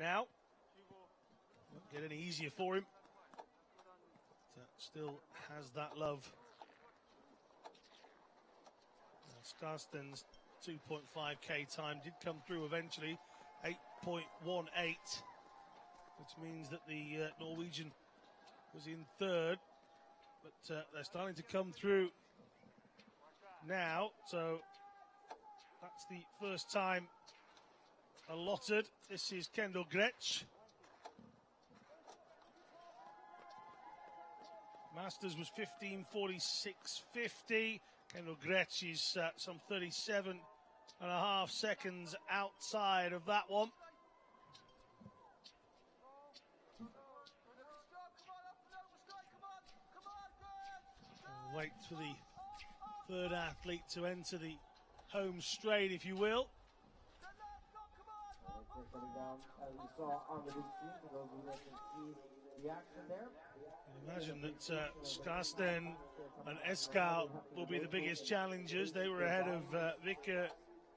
now. Won't get any easier for him. But, still has that love. Skarstein's 2.5k time did come through eventually, 8.18, which means that the Norwegian was in third, but they're starting to come through now, so that's the first time allotted. This is Kendall Gretsch. Masters was 15:46.50. Kendall Gretsch is some 37.5 seconds outside of that one. We'll wait for the third athlete to enter the home straight, if you will. Imagine that Skarstein and Eskal will be the biggest challengers. They were ahead of Vika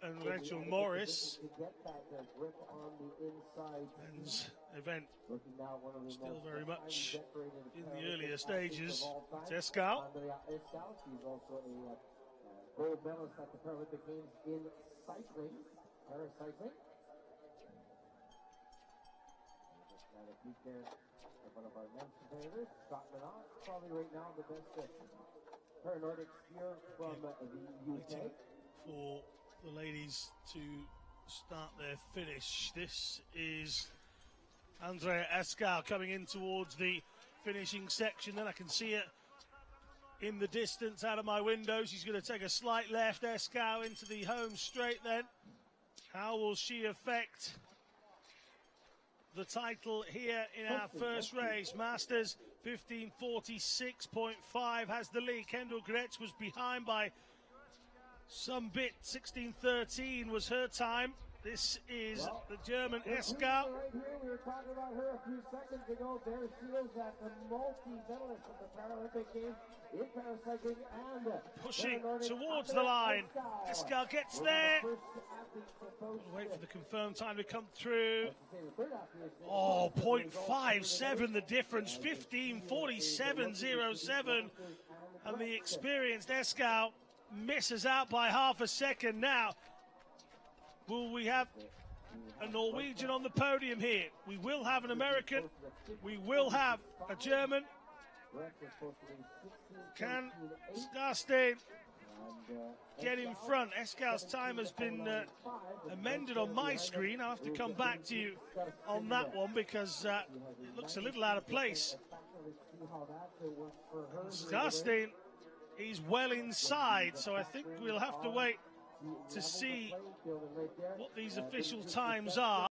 and Rachel Morris. Men's event still very much in the earlier stages. It's Eskal. She's also a gold medalist at the Paralympic Games in cycling, paracycling. One of our men's competitors, Scott Minock, probably right now the best Nordic skier from the UK. For the ladies to start their finish. This is Andrea Eskal coming in towards the finishing section. Then I can see it in the distance out of my window. She's going to take a slight left. Eskal into the home straight then. How will she affect the title here in our first race? Masters 15:46.5 has the lead. Kendall Gretsch was behind by some bit. 16:13 was her time. This is the German Eskal. Right here, we were talking about her a few seconds ago. There she is at the multi-medalist of the Paralympic Games in paracycling and pushing towards the line. Eskal gets there. Wait for the confirmed time to come through. Oh, 0.57 the difference, 15:47.07. And the experienced Eskal misses out by half a second. Now, will we have a Norwegian on the podium here? We will have an American. We will have a German. Can Skarstein get in front? Eskal's time has been amended on my screen. I'll have to come back to you on that one because it looks a little out of place. Skarstein is well inside, so I think we'll have to wait to see what these official times are.